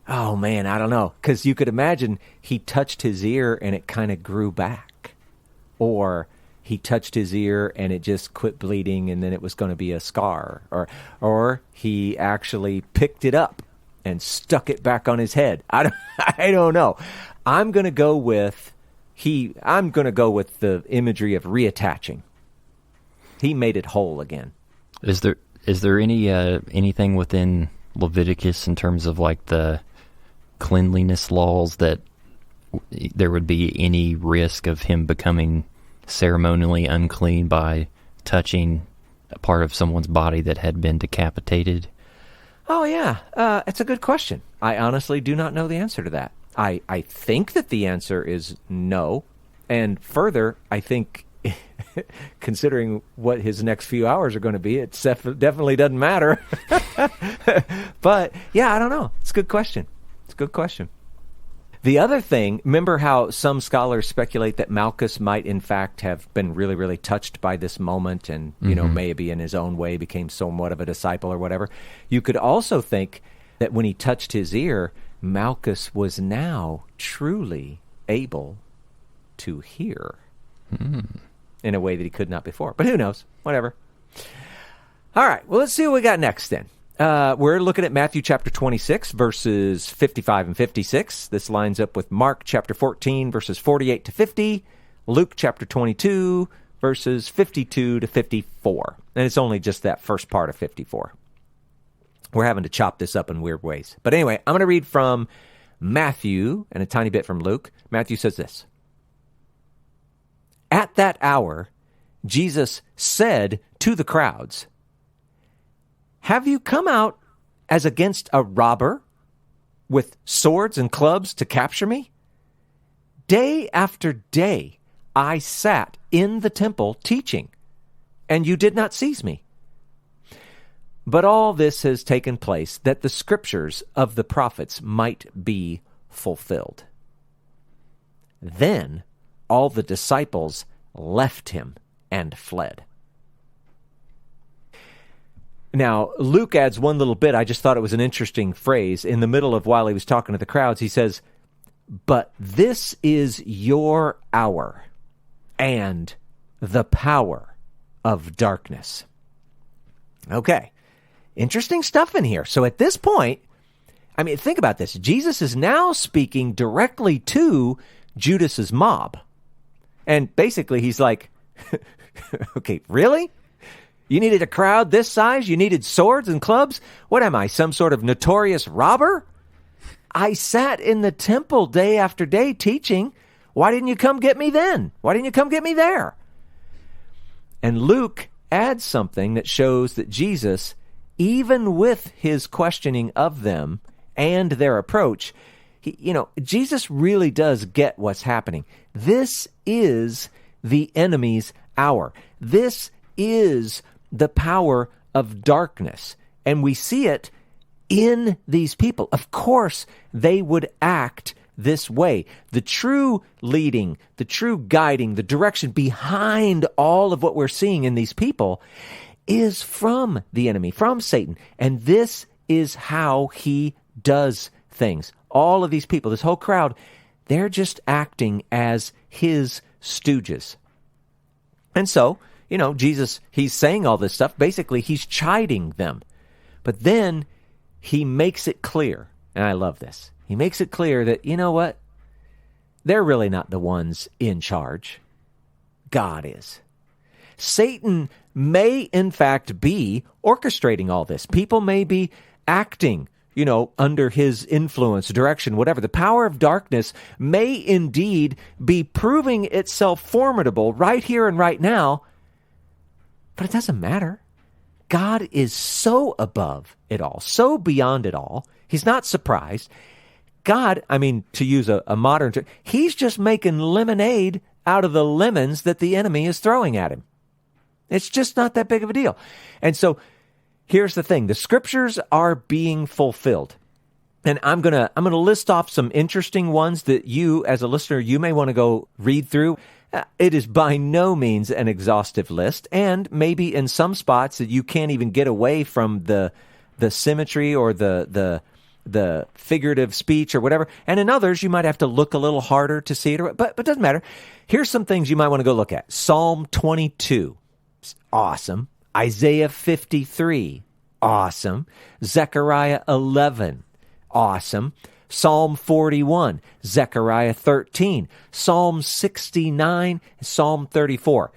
oh man, I don't know, because you could imagine he touched his ear and it kind of grew back, or he touched his ear and it just quit bleeding and then it was going to be a scar, or he actually picked it up and stuck it back on his head. I don't know. I'm going to go with the imagery of reattaching. He made it whole again. Is there anything within Leviticus in terms of like the cleanliness laws that there would be any risk of him becoming ceremonially unclean by touching a part of someone's body that had been decapitated? Oh, yeah. It's a good question. I honestly do not know the answer to that. I think that the answer is no. And further, I think, considering what his next few hours are going to be, it definitely doesn't matter. But, yeah, I don't know. It's a good question. The other thing, remember how some scholars speculate that Malchus might in fact have been really, really touched by this moment and, maybe in his own way became somewhat of a disciple or whatever. You could also think that when he touched his ear, Malchus was now truly able to hear in a way that he could not before. But who knows? Whatever. All right. Well, let's see what we got next then. We're looking at Matthew chapter 26, verses 55 and 56. This lines up with Mark chapter 14, verses 48 to 50, Luke chapter 22, verses 52 to 54. And it's only just that first part of 54. We're having to chop this up in weird ways. But anyway, I'm going to read from Matthew and a tiny bit from Luke. Matthew says this. At that hour, Jesus said to the crowds, "Have you come out as against a robber with swords and clubs to capture me? Day after day I sat in the temple teaching, and you did not seize me. But all this has taken place that the scriptures of the prophets might be fulfilled." Then all the disciples left him and fled. Now, Luke adds one little bit. I just thought it was an interesting phrase. In the middle of while he was talking to the crowds, he says, "But this is your hour and the power of darkness." Okay, interesting stuff in here. So at this point, I mean, think about this. Jesus is now speaking directly to Judas's mob. And basically he's like, okay, really? You needed a crowd this size? You needed swords and clubs? What am I, some sort of notorious robber? I sat in the temple day after day teaching. Why didn't you come get me then? Why didn't you come get me there? And Luke adds something that shows that Jesus, even with his questioning of them and their approach, Jesus really does get what's happening. This is the enemy's hour. This is the power of darkness. And we see it in these people. Of course, they would act this way. The true leading, the true guiding, the direction behind all of what we're seeing in these people is from the enemy, from Satan. And this is how he does things. All of these people, this whole crowd, they're just acting as his stooges. And so, Jesus, he's saying all this stuff. Basically, he's chiding them. But then he makes it clear, and I love this. He makes it clear that, you know what? They're really not the ones in charge. God is. Satan may, in fact, be orchestrating all this. People may be acting, under his influence, direction, whatever. The power of darkness may indeed be proving itself formidable right here and right now, but it doesn't matter. God is so above it all, so beyond it all. He's not surprised. God, to use a modern term, he's just making lemonade out of the lemons that the enemy is throwing at him. It's just not that big of a deal. And so here's the thing. The scriptures are being fulfilled. And I'm going to list off some interesting ones that you, as a listener, you may want to go read through. It is by no means an exhaustive list, and maybe in some spots that you can't even get away from the symmetry or the figurative speech or whatever. And in others, you might have to look a little harder to see it, but it doesn't matter. Here's some things you might want to go look at. Psalm 22. Awesome. Isaiah 53. Awesome. Zechariah 11. Awesome. Psalm 41, Zechariah 13, Psalm 69, Psalm 34.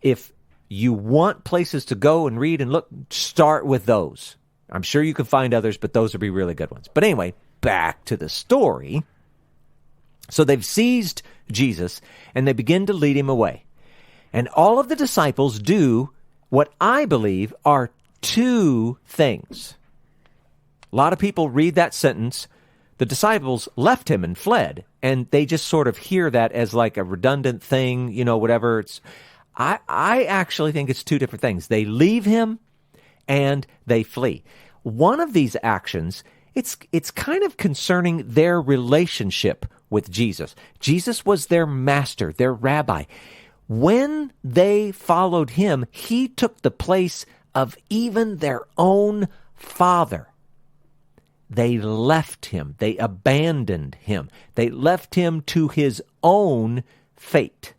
If you want places to go and read and look, start with those. I'm sure you can find others, but those would be really good ones. But anyway, back to the story. So they've seized Jesus, and they begin to lead him away. And all of the disciples do what I believe are two things. A lot of people read that sentence, the disciples left him and fled, and they just sort of hear that as like a redundant thing, whatever. I actually think it's two different things. They leave him and they flee. One of these actions, it's kind of concerning their relationship with Jesus. Jesus was their master, their rabbi. When they followed him, he took the place of even their own father. They left him. They abandoned him. They left him to his own fate.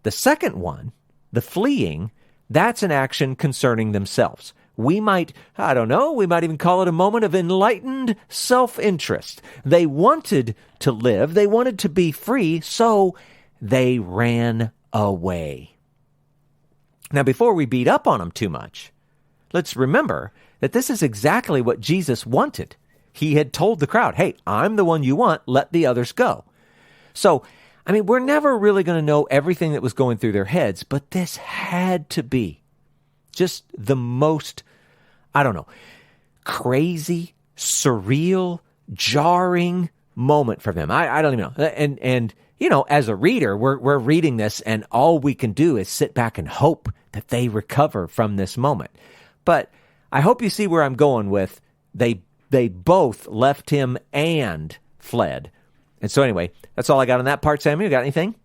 The second one, the fleeing, that's an action concerning themselves. We might even call it a moment of enlightened self-interest. They wanted to live. They wanted to be free, so they ran away. Now, before we beat up on them too much, let's remember that this is exactly what Jesus wanted. He had told the crowd, hey, I'm the one you want, let the others go. So, I mean, we're never really going to know everything that was going through their heads, but this had to be just the most, I don't know, crazy, surreal, jarring moment for them. I don't even know. And you know, as a reader, we're reading this, and all we can do is sit back and hope that they recover from this moment. But I hope you see where I'm going with they both left him and fled. And so anyway, that's all I got on that part. Samuel, you got anything?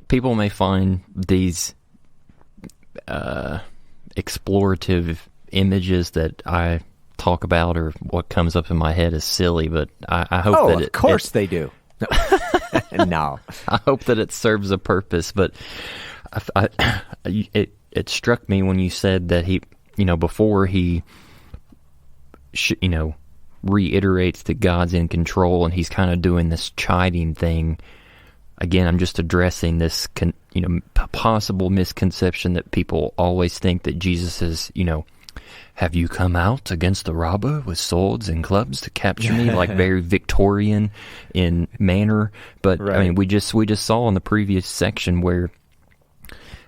People may find these explorative images that I talk about or what comes up in my head is silly, but I hope that of course they do. No. I hope that it serves a purpose, but it struck me when you said that he, you know, before he, reiterates that God's in control and he's kind of doing this chiding thing. Again, I'm just addressing this, possible misconception that people always think that Jesus is, have you come out against the robber with swords and clubs to capture me? Like very Victorian in manner. But right. I mean, we just saw in the previous section where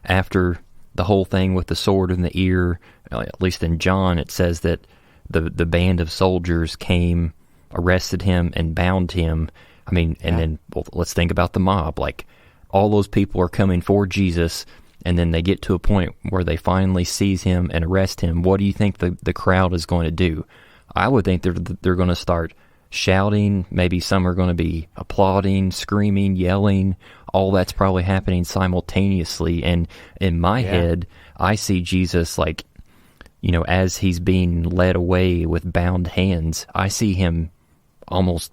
after the whole thing with the sword in the ear, at least in John, it says that the band of soldiers came, arrested him, and bound him. I mean, and then let's think about the mob. Like, all those people are coming for Jesus, and then they get to a point where they finally seize him and arrest him. What do you think the crowd is going to do? I would think they're going to start shouting. Maybe some are going to be applauding, screaming, yelling. All that's probably happening simultaneously. And in my head, I see Jesus like, as he's being led away with bound hands, I see him almost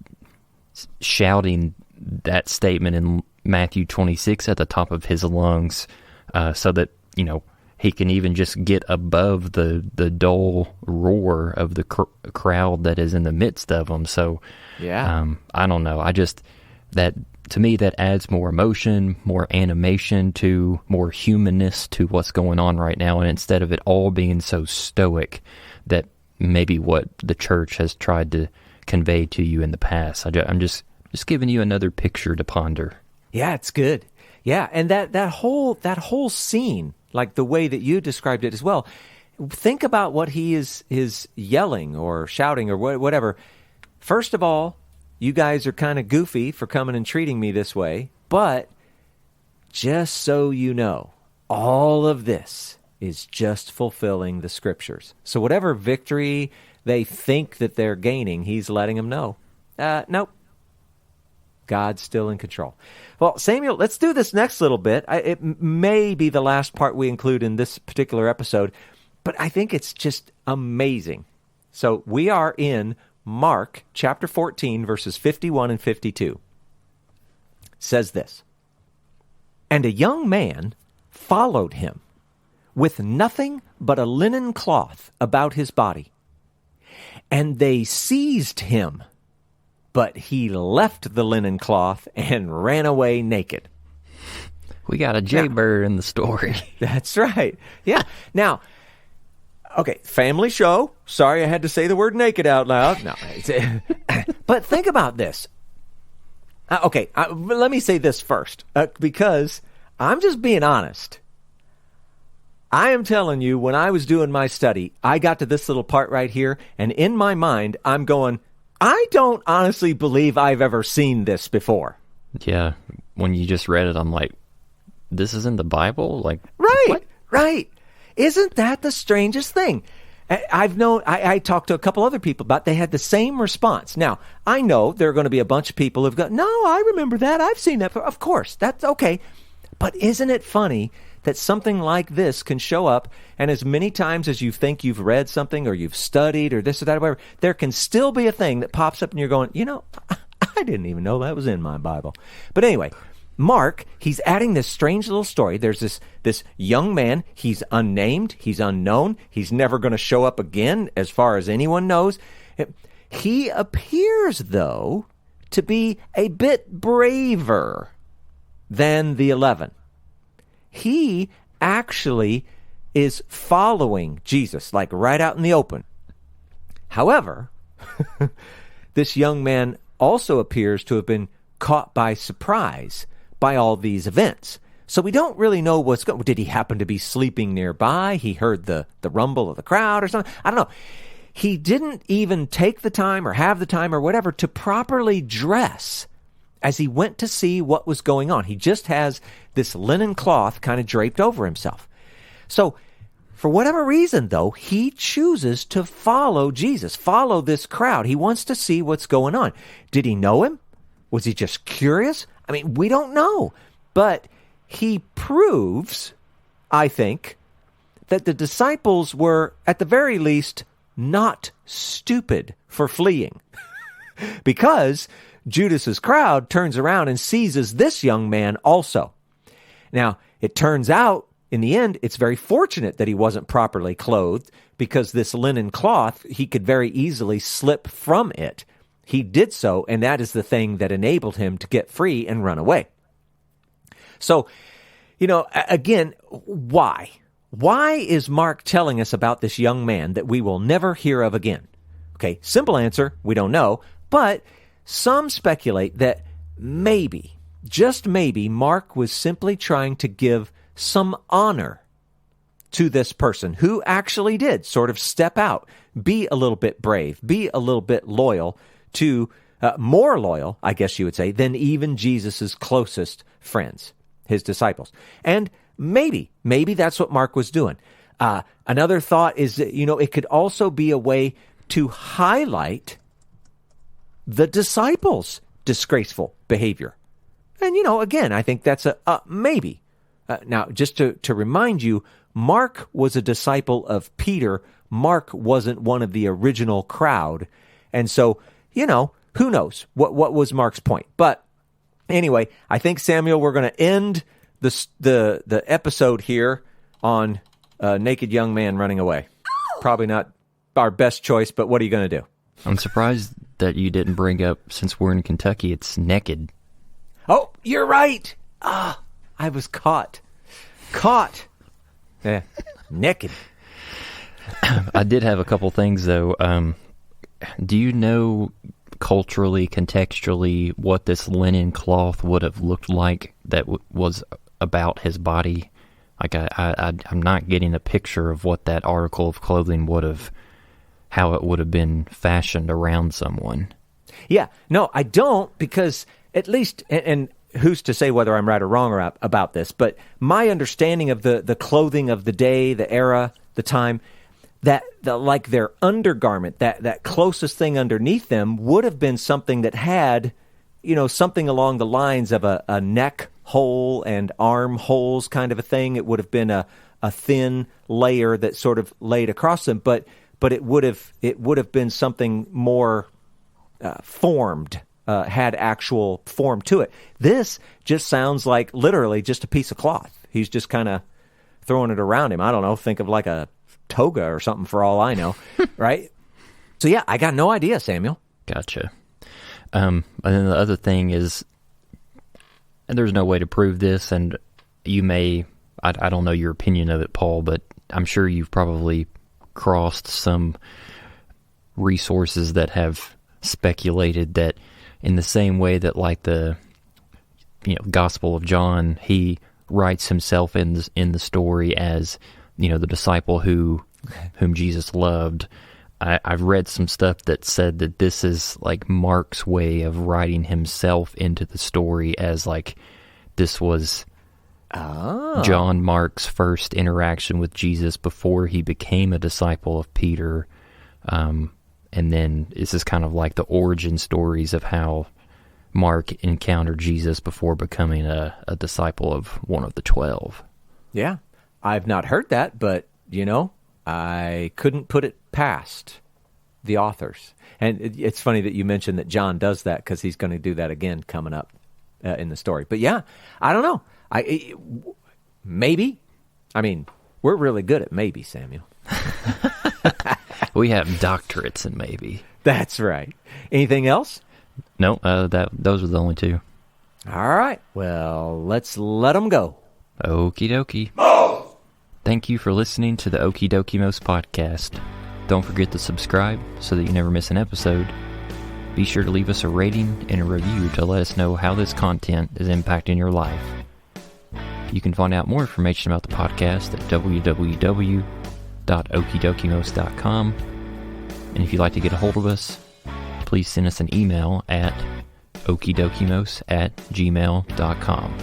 shouting that statement in Matthew 26 at the top of his lungs, so that, he can even just get above the dull roar of the crowd that is in the midst of him. So, I don't know. To me, that adds more emotion, more animation to, more humanness to what's going on right now. And instead of it all being so stoic, that maybe what the church has tried to convey to you in the past. I'm just giving you another picture to ponder. Yeah, it's good. Yeah, and that whole scene, like the way that you described it as well. Think about what he is yelling or shouting or whatever. First of all, you guys are kind of goofy for coming and treating me this way, but just so you know, all of this is just fulfilling the scriptures. So whatever victory they think that they're gaining, he's letting them know. Nope. God's still in control. Well, Samuel, let's do this next little bit. It may be the last part we include in this particular episode, but I think it's just amazing. So we are in Mark chapter 14, verses 51 and 52. It says this, "And a young man followed him with nothing but a linen cloth about his body. And they seized him, but he left the linen cloth and ran away naked." We got a jaybird in the story. That's right. Yeah. Now, okay, family show. Sorry I had to say the word naked out loud. No, but think about this. Let me say this first, because I'm just being honest. I am telling you, when I was doing my study, I got to this little part right here, and in my mind, I'm going, I don't honestly believe I've ever seen this before. Yeah, when you just read it, I'm like, this is in the Bible? Like, right, what? Right. Isn't that the strangest thing? I talked to a couple other people about, they had the same response. Now, I know there are going to be a bunch of people who've got, no, I remember that. I've seen that. Of course, that's okay. But isn't it funny that something like this can show up, and as many times as you think you've read something or you've studied or this or that or whatever, there can still be a thing that pops up and you're going, I didn't even know that was in my Bible. But anyway, Mark, he's adding this strange little story. There's this young man. He's unnamed. He's unknown. He's never going to show up again as far as anyone knows. He appears, though, to be a bit braver than the 11. He actually is following Jesus, like right out in the open. However, this young man also appears to have been caught by surprise by all these events. So we don't really know what's going on. Did he happen to be sleeping nearby? He heard the rumble of the crowd or something? I don't know. He didn't even take the time or have the time or whatever to properly dress as he went to see what was going on. He just has this linen cloth kind of draped over himself. So for whatever reason, though, he chooses to follow Jesus, follow this crowd. He wants to see what's going on. Did he know him? Was he just curious? I mean, we don't know. But he proves, I think, that the disciples were, at the very least, not stupid for fleeing. Because Judas's crowd turns around and seizes this young man also. Now, it turns out, in the end, it's very fortunate that he wasn't properly clothed, because this linen cloth, he could very easily slip from it. He did so, and that is the thing that enabled him to get free and run away. So, again, why? Why is Mark telling us about this young man that we will never hear of again? Okay, simple answer, we don't know, but some speculate that maybe, just maybe, Mark was simply trying to give some honor to this person who actually did sort of step out, be a little bit brave, be a little bit loyal to, more loyal, I guess you would say, than even Jesus's closest friends, his disciples. And maybe that's what Mark was doing. Another thought is that, it could also be a way to highlight the disciples' disgraceful behavior. And, again, I think that's a maybe. Now, just to remind you, Mark was a disciple of Peter. Mark wasn't one of the original crowd. And so, who knows? What was Mark's point? But anyway, I think, Samuel, we're going to end the episode here on a naked young man running away. Probably not our best choice, but what are you going to do? I'm surprised that you didn't bring up, since we're in Kentucky, it's naked. Oh, you're right. I was caught. Yeah, naked. I did have a couple things, though. Do you know culturally, contextually, what this linen cloth would have looked like that was about his body? Like, I'm not getting a picture of what that article of clothing would have, how it would have been fashioned around someone. Yeah, no, I don't, because at least, and who's to say whether I'm right or wrong about this, but my understanding of the clothing of the day, the era, the time, that like their undergarment, that closest thing underneath them would have been something that had, something along the lines of a neck hole and arm holes kind of a thing. It would have been a thin layer that sort of laid across them, but it would have been something more formed, had actual form to it. This just sounds like literally just a piece of cloth. He's just kind of throwing it around him. I don't know, think of like a toga or something for all I know, right? So yeah, I got no idea, Samuel. Gotcha. And then the other thing is, and there's no way to prove this, and you may, I don't know your opinion of it, Paul, but I'm sure you've probably crossed some resources that have speculated that in the same way that, like, the Gospel of John, he writes himself in the story as, the disciple whom Jesus loved. I've read some stuff that said that this is like Mark's way of writing himself into the story, as like this was John Mark's first interaction with Jesus before he became a disciple of Peter. And then this is kind of like the origin stories of how Mark encountered Jesus before becoming a disciple of one of the 12. Yeah, I've not heard that, but, I couldn't put it past the authors. And it's funny that you mentioned that John does that, because he's going to do that again coming up in the story. But yeah, I don't know. Maybe. I mean, we're really good at maybe, Samuel. We have doctorates in maybe. That's right. Anything else? No, those are the only two. All right. Well, let's let them go. Okie dokie. Thank you for listening to the Okie Dokie Most podcast. Don't forget to subscribe so that you never miss an episode. Be sure to leave us a rating and a review to let us know how this content is impacting your life. You can find out more information about the podcast at www.okiedokimos.com. And if you'd like to get a hold of us, please send us an email at okiedokimos@gmail.com.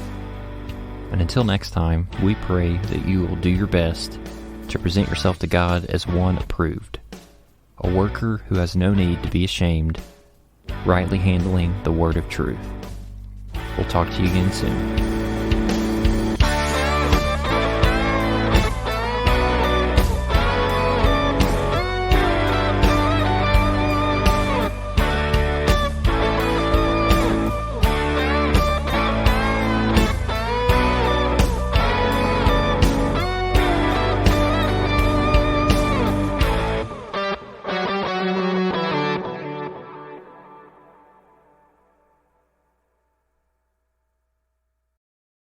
And until next time, we pray that you will do your best to present yourself to God as one approved, a worker who has no need to be ashamed, rightly handling the word of truth. We'll talk to you again soon.